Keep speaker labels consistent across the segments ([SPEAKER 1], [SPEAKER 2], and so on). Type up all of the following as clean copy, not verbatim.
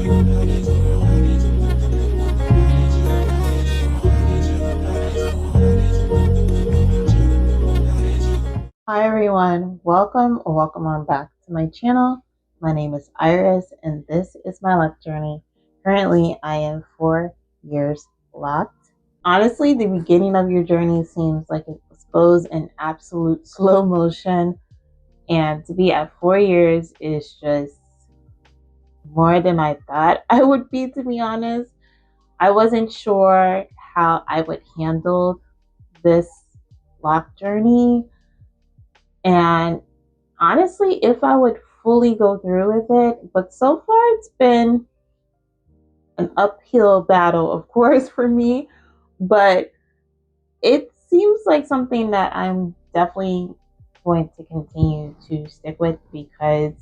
[SPEAKER 1] Hi everyone, welcome or welcome on back to my channel. My name is Iris and this is my Loc journey. Currently I am 4 years locked. Honestly, the beginning of your journey seems like it goes in absolute slow motion, and to be at 4 years is just more than I thought I would be, to be honest. I wasn't sure how I would handle this Loc journey, and honestly, if I would fully go through with it. But so far, it's been an uphill battle, of course, for me. But it seems like something that I'm definitely going to continue to stick with, because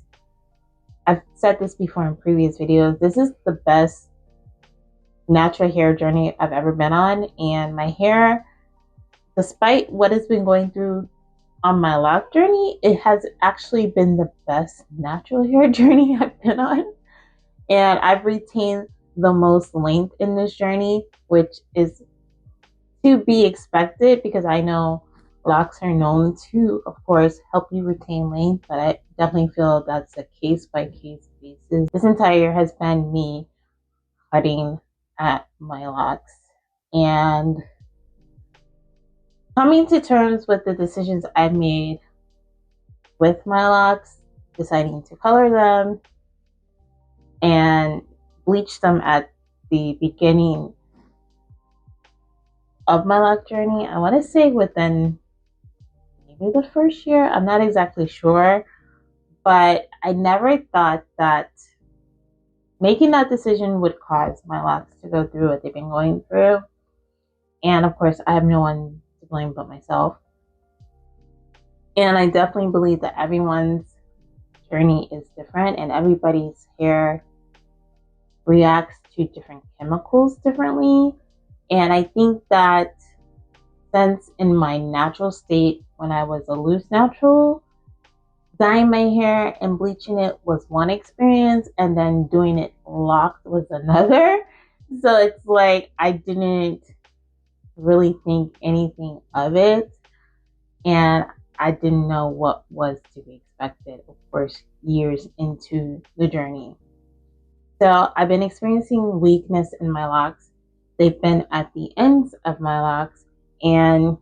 [SPEAKER 1] I've said this before in previous videos. This is the best natural hair journey I've ever been on. And my hair, despite what it's been going through on my Loc journey, it has actually been the best natural hair journey I've been on. And I've retained the most length in this journey, which is to be expected, because I know locks are known to, of course, help you retain length, but I definitely feel that's a case by case basis. This entire year has been me cutting at my locks and coming to terms with the decisions I made with my locks, deciding to color them and bleach them at the beginning of my Loc journey. I want to say within maybe the first year. I'm not exactly sure, but I never thought that making that decision would cause my locks to go through what they've been going through. And of course, I have no one to blame but myself. And I definitely believe that everyone's journey is different and everybody's hair reacts to different chemicals differently. And I think that since in my natural state, when I was a loose natural, dyeing my hair and bleaching it was one experience, and then doing it locked was another. So it's like I didn't really think anything of it, and I didn't know what was to be expected, of course, years into the journey. So I've been experiencing weakness in my locks. They've been at the ends of my locks, and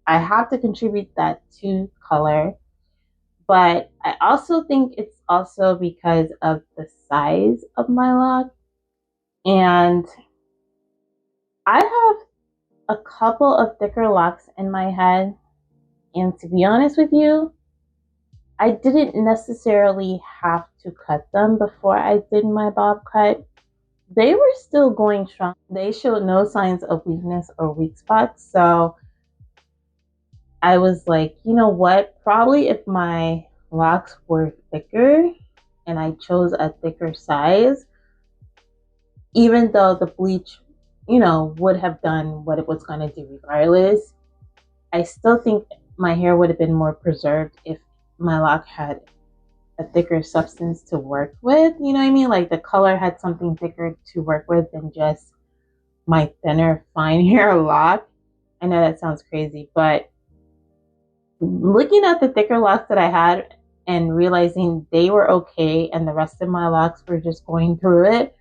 [SPEAKER 1] I have to contribute that to color. But I also think it's also because of the size of my lock. And I have a couple of thicker locks in my head. And to be honest with you, I didn't necessarily have to cut them before I did my bob cut. They were still going strong. They showed no signs of weakness or weak spots. So I was like, you know what? Probably if my locks were thicker and I chose a thicker size, even though the bleach, would have done what it was going to do regardless, I still think my hair would have been more preserved if my lock had a thicker substance to work with. You know what I mean? Like the color had something thicker to work with than just my thinner, fine hair lock. I know that sounds crazy, but looking at the thicker locks that I had and realizing they were okay and the rest of my locks were just going through it,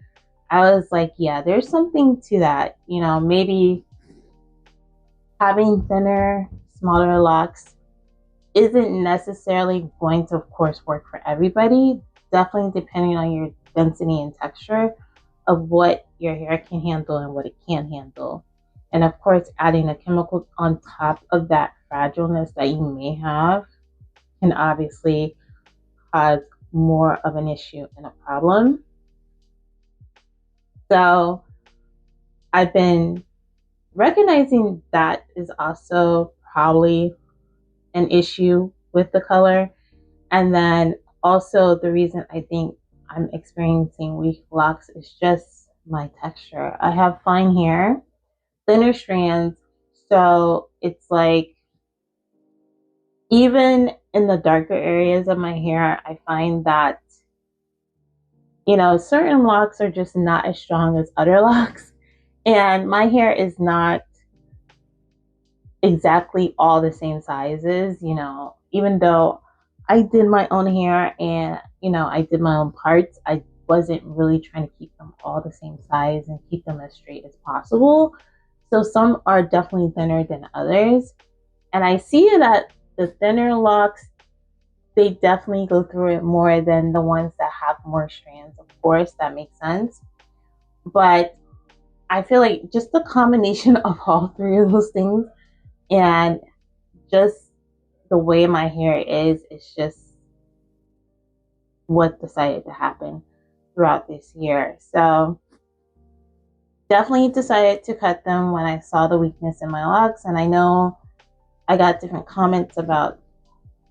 [SPEAKER 1] I was like, yeah, there's something to that. Maybe having thinner, smaller locks isn't necessarily going to, of course, work for everybody. Definitely depending on your density and texture of what your hair can handle and what it can't handle. And of course, adding a chemical on top of that fragileness that you may have can obviously cause more of an issue and a problem. So I've been recognizing that is also probably an issue with the color. And then also the reason I think I'm experiencing weak locks is just my texture. I have fine hair, thinner strands, so it's like even in the darker areas of my hair, I find that You know, certain locks are just not as strong as other locks. And my hair is not exactly all the same sizes, you know, even though I did my own hair and, you know, I did my own parts, I wasn't really trying to keep them all the same size and keep them as straight as possible. So some are definitely thinner than others. And I see that the thinner locks, they definitely go through it more than the ones that have more strands. Of course, that makes sense. But I feel like just the combination of all three of those things and just the way my hair is, it's just what decided to happen throughout this year. So definitely decided to cut them when I saw the weakness in my locks. And I know I got different comments about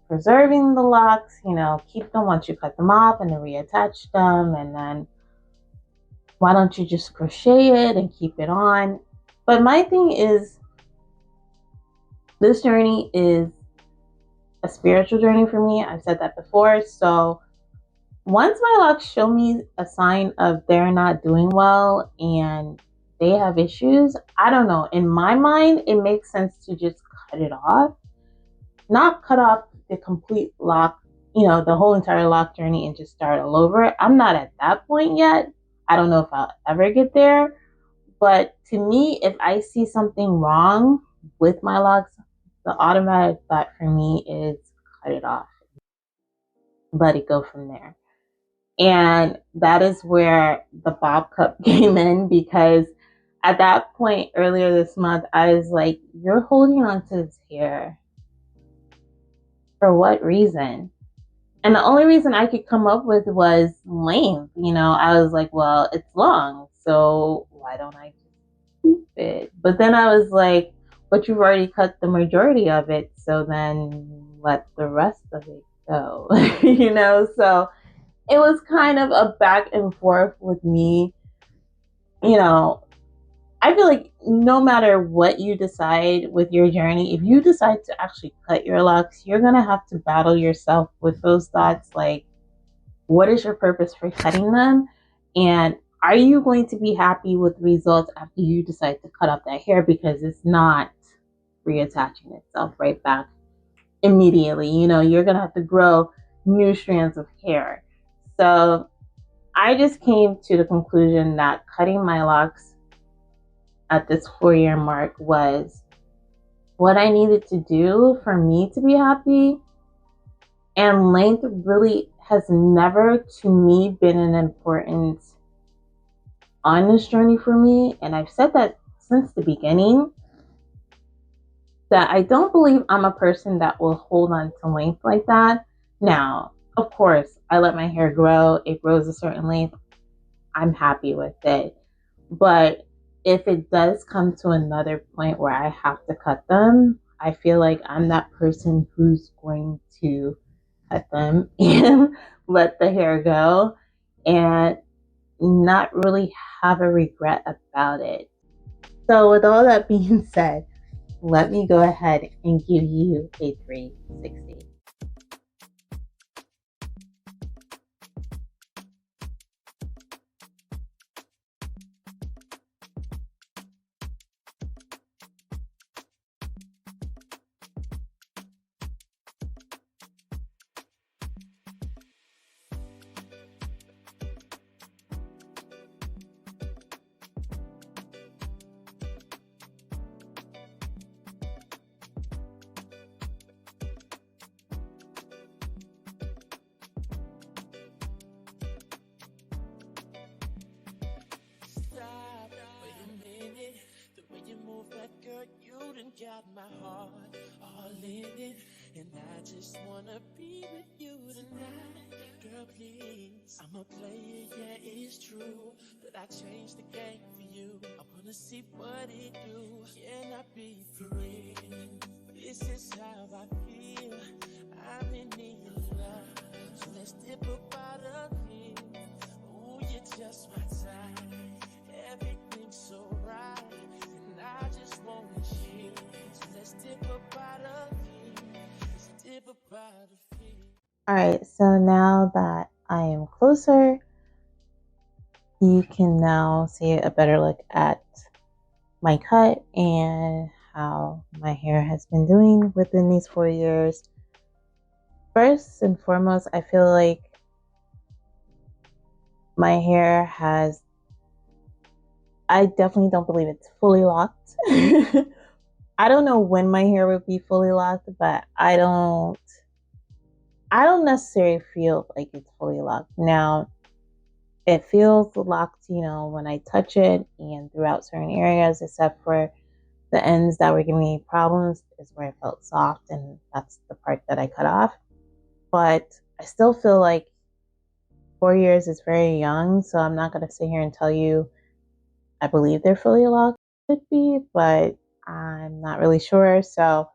[SPEAKER 1] preserving the locks, you know, keep them once you cut them off and then reattach them. And then why don't you just crochet it and keep it on? But my thing is, this journey is a spiritual journey for me. I've said that before. So once my locks show me a sign of they're not doing well and they have issues, I don't know. In my mind, it makes sense to just cut it off. Not cut off the complete lock, you know, the whole entire lock journey and just start all over. I'm not at that point yet. I don't know if I'll ever get there. But to me, if I see something wrong with my locks, the automatic thought for me is cut it off. Let it go from there. And that is where the bob cut came in, because at that point earlier this month, I was like, you're holding on to this hair. For what reason? And the only reason I could come up with was length. You know, I was like, well, it's long, so why don't I just keep it? But then I was like, but you've already cut the majority of it, so then let the rest of it go. You know, so it was kind of a back and forth with me. You know, I feel like no matter what you decide with your journey, if you decide to actually cut your locks, you're going to have to battle yourself with those thoughts like, what is your purpose for cutting them? And are you going to be happy with results after you decide to cut off that hair, because it's not reattaching itself right back immediately? You know, you're going to have to grow new strands of hair. So I just came to the conclusion that cutting my locks at this 4-year mark was what I needed to do for me to be happy. And length really has never, to me, been an importance on this journey for me. And I've said that since the beginning, that I don't believe I'm a person that will hold on to length like that. Now, of course, I let my hair grow. It grows a certain length. I'm happy with it. But if it does come to another point where I have to cut them, I feel like I'm that person who's going to cut them and let the hair go and not really have a regret about it. So with all that being said, let me go ahead and give you a 360.
[SPEAKER 2] You done got my heart all in it, and I just wanna be with you tonight. Girl, please, I'm a player, yeah, it's true, but I changed the game for you. I wanna see what it do. Can I be free? This is how I feel. I'm in need of love, so let's dip up out of here. Ooh, you're just my type. Everything's so right, and I just wanna chill. So let's dip up out of here. Let's dip up out of here.
[SPEAKER 1] All right, so now that I am closer you can now see a better look at my cut and how my hair has been doing within these 4 years. First and foremost, I feel like my hair has, I definitely don't believe it's fully locked. I don't know when my hair would be fully locked, but I don't necessarily feel like it's fully locked. Now, it feels locked, when I touch it and throughout certain areas, except for the ends that were giving me problems is where it felt soft, and that's the part that I cut off. But I still feel like 4 years is very young, so I'm not going to sit here and tell you I believe they're fully locked. Could be, but I'm not really sure. So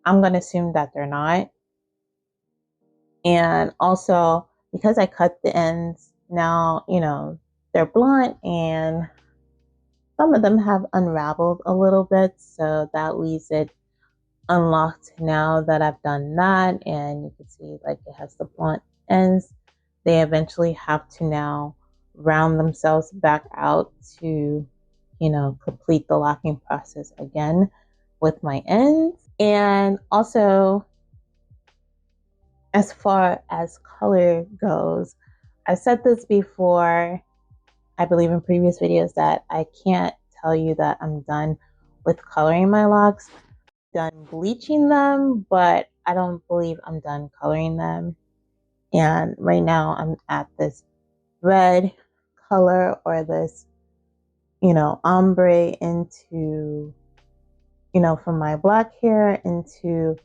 [SPEAKER 1] I'm going to assume that they're not. And also, because I cut the ends now, they're blunt and some of them have unraveled a little bit. So that leaves it unlocked now that I've done that. And you can see like it has the blunt ends. They eventually have to now round themselves back out to, complete the locking process again with my ends. And also, as far as color goes, I've said this before, I believe in previous videos, that I can't tell you that I'm done with coloring my locks. I'm done bleaching them, but I don't believe I'm done coloring them. And right now I'm at this red color, or this, ombre into, from my black hair into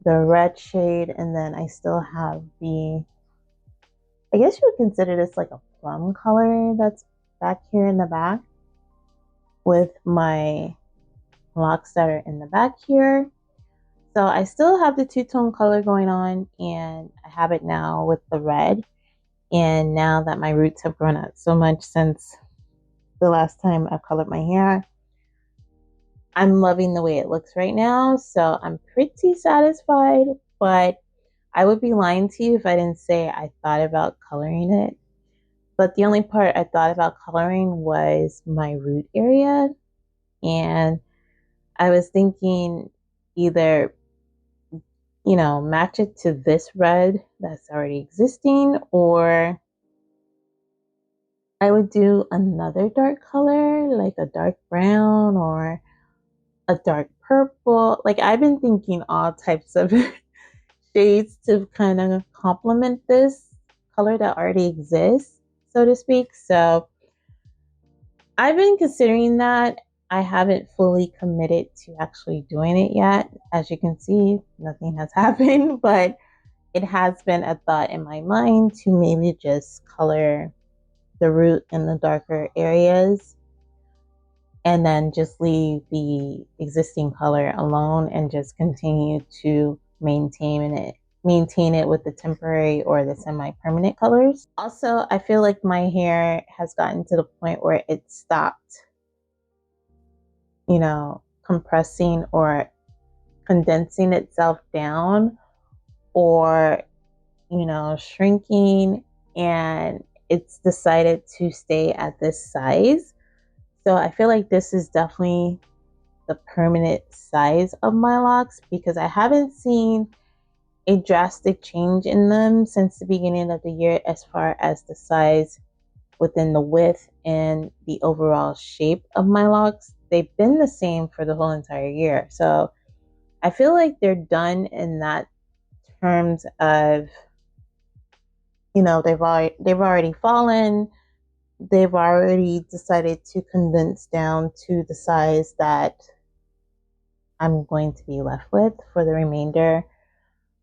[SPEAKER 1] the red shade. And then I still have I guess you would consider this like a plum color that's back here in the back with my locks that are in the back here. So I still have the two-tone color going on, and I have it now with the red. And now that my roots have grown out so much since the last time I colored my hair, I'm loving the way it looks right now. So I'm pretty satisfied, but I would be lying to you if I didn't say I thought about coloring it. But the only part I thought about coloring was my root area. And I was thinking either, match it to this red that's already existing, or I would do another dark color, like a dark brown or a dark purple. Like, I've been thinking all types of shades to kind of complement this color that already exists, so to speak. So I've been considering that. I haven't fully committed to actually doing it yet. As you can see, nothing has happened, but it has been a thought in my mind to maybe just color the root in the darker areas and then just leave the existing color alone and just continue to maintain it with the temporary or the semi-permanent colors. Also, I feel like my hair has gotten to the point where it stopped, compressing or condensing itself down, or, shrinking, and it's decided to stay at this size. So I feel like this is definitely the permanent size of my locks, because I haven't seen a drastic change in them since the beginning of the year as far as the size within the width and the overall shape of my locks. They've been the same for the whole entire year. So I feel like they're done in that terms of, they've already fallen. They've already decided to condense down to the size that I'm going to be left with for the remainder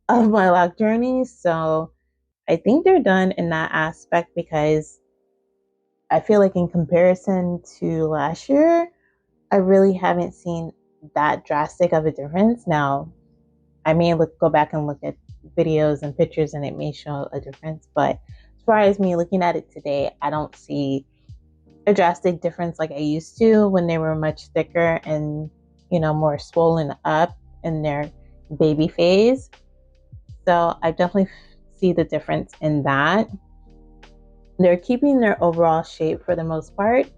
[SPEAKER 1] of my loc journey. So I think they're done in that aspect, because I feel like in comparison to last year, I really haven't seen that drastic of a difference. Now, I may go back and look at videos and pictures and it may show a difference, but as far as me looking at it today, I don't see a drastic difference like I used to when they were much thicker and, more swollen up in their baby phase. So I definitely see the difference in that. They're keeping their overall shape for the most part.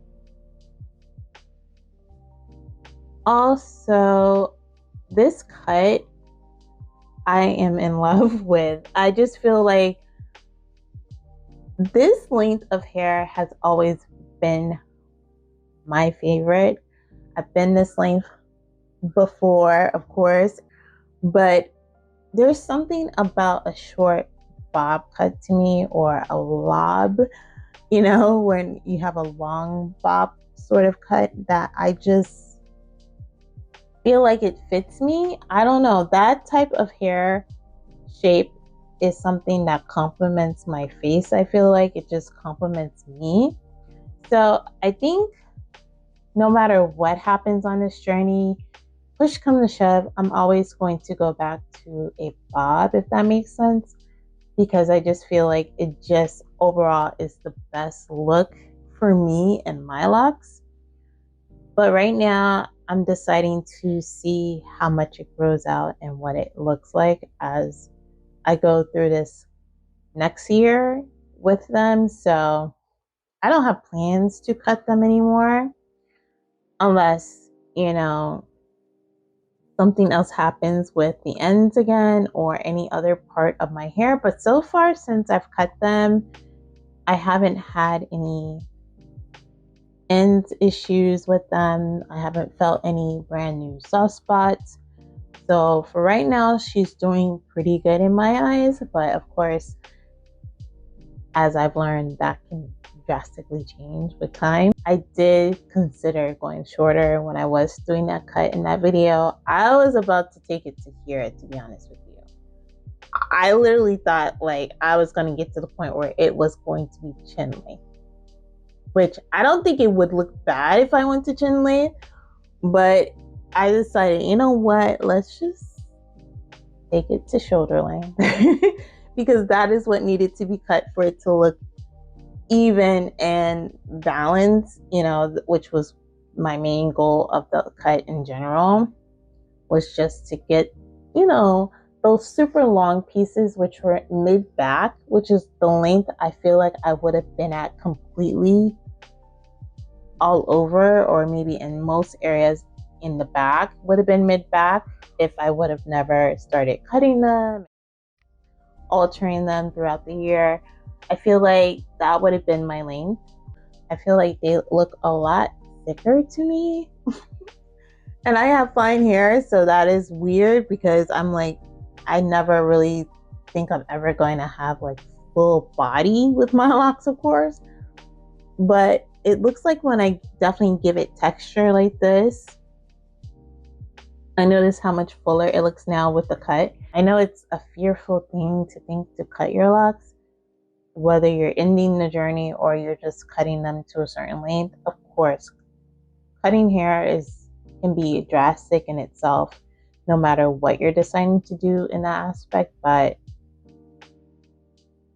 [SPEAKER 1] Also, this cut I am in love with. I just feel like this length of hair has always been my favorite. I've been this length before, of course, but there's something about a short bob cut to me, or a lob, when you have a long bob sort of cut, that I just feel like it fits me. I don't know. That type of hair shape is something that complements my face. I feel like it just complements me. So I think no matter what happens on this journey, push come to shove, I'm always going to go back to a bob, if that makes sense, because I just feel like it just overall is the best look for me and my locks. But right now, I'm deciding to see how much it grows out and what it looks like as I go through this next year with them. So I don't have plans to cut them anymore unless, something else happens with the ends again or any other part of my hair. But so far, since I've cut them, I haven't had any ends issues with them. I haven't felt any brand new soft spots. So for right now, she's doing pretty good in my eyes. But of course, as I've learned, that can drastically change with time. I did consider going shorter when I was doing that cut in that video. I was about to take it to here, to be honest with you. I literally thought like I was going to get to the point where it was going to be chin length, which I don't think it would look bad if I went to chin length, but I decided, you know what, let's just take it to shoulder length because that is what needed to be cut for it to look even and balanced, which was my main goal of the cut in general, was just to get, those super long pieces, which were mid back, which is the length I feel like I would have been at completely all over, or maybe in most areas in the back would have been mid back if I would have never started cutting them, altering them throughout the year. I feel like that would have been my length. I feel like they look a lot thicker to me. And I have fine hair, so that is weird because I'm like, I never really think I'm ever going to have like full body with my locks, of course. But it looks like when I definitely give it texture like this, I notice how much fuller it looks now with the cut. I know it's a fearful thing to think to cut your locks, whether you're ending the journey or you're just cutting them to a certain length. Of course, cutting hair can be drastic in itself, no matter what you're deciding to do in that aspect. But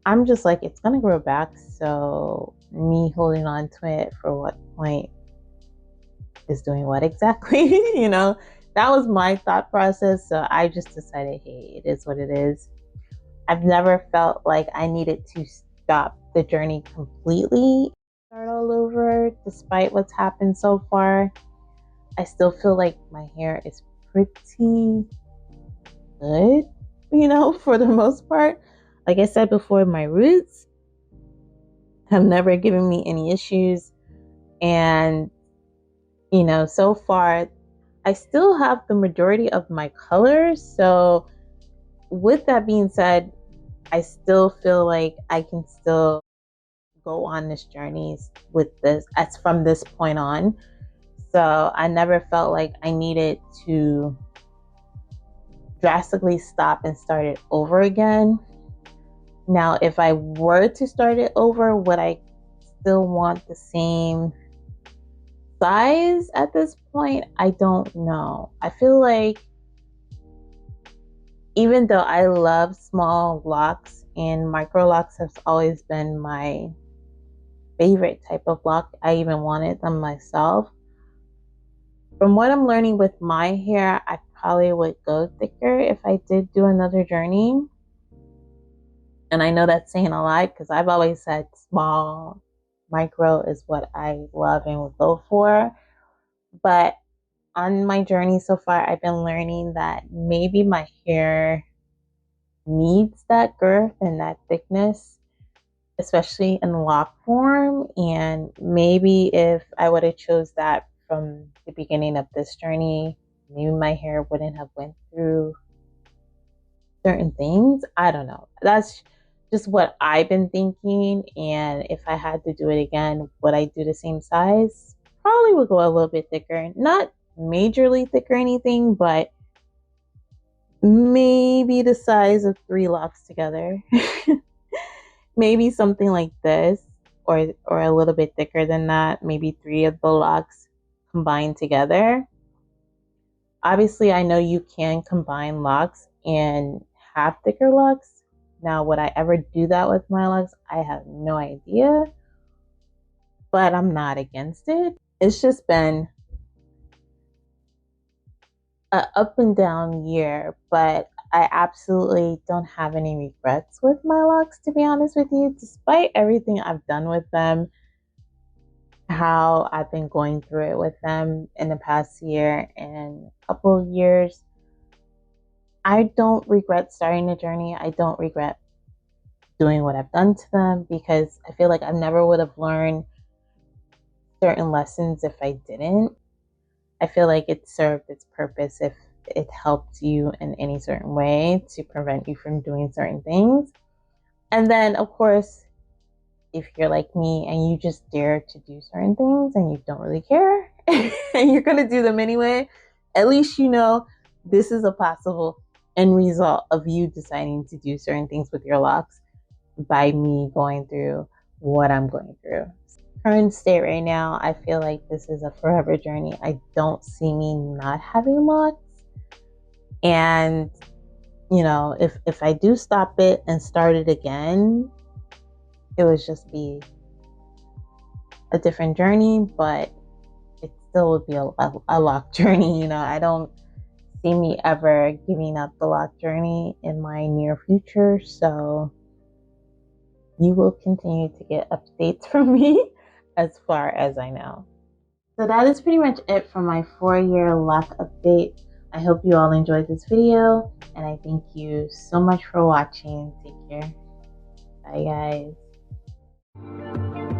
[SPEAKER 1] I'm just like, it's gonna grow back, so me holding on to it for what point is doing what exactly? That was my thought process. So I just decided, hey, it is what it is. I've never felt like I needed to stop the journey completely, start all over, despite what's happened so far. I still feel like my hair is pretty good, for the most part. Like I said before, my roots have never given me any issues. And, so far, I still have the majority of my colors. So, with that being said, I still feel like I can still go on this journey with this as from this point on. So I never felt like I needed to drastically stop and start it over again. Now, if I were to start it over, would I still want the same size at this point? I don't know. I feel like even though I love small locks and micro locks has always been my favorite type of lock, I even wanted them myself. From what I'm learning with my hair, I probably would go thicker if I did do another journey. And I know that's saying a lot because I've always said small, micro is what I love and would go for. But on my journey so far, I've been learning that maybe my hair needs that girth and that thickness, especially in lock form. And maybe if I would have chose that from the beginning of this journey, maybe my hair wouldn't have went through certain things. I don't know. That's just what I've been thinking. And if I had to do it again, would I do the same size? Probably would go a little bit thicker. Not majorly thick or anything, but maybe the size of 3 locks together. Maybe something like this, or a little bit thicker than that. Maybe 3 of the locks combined together. Obviously, I know you can combine locks and have thicker locks. Now, would I ever do that with my locks? I have no idea, but I'm not against it. It's just been an up and down year, but I absolutely don't have any regrets with my locks, to be honest with you, despite everything I've done with them, how I've been going through it with them in the past year and a couple of years. I don't regret starting the journey. I don't regret doing what I've done to them because I feel like I never would have learned certain lessons if I didn't. I feel like it served its purpose if it helped you in any certain way to prevent you from doing certain things. And then, of course, if you're like me and you just dare to do certain things and you don't really care and you're going to do them anyway, at least you know this is a possible end result of you deciding to do certain things with your locks by me going through what I'm going through. Current state right now, I feel like this is a forever journey. I don't see me not having locks. And, you know, if I do stop it and start it again, it would just be a different journey, but it still would be a lock journey. You know, I don't see me ever giving up the lock journey in my near future. So you will continue to get updates from me as far as I know. So that is pretty much it for my 4-year lock update. I hope you all enjoyed this video and I thank you so much for watching. Take care. Bye guys.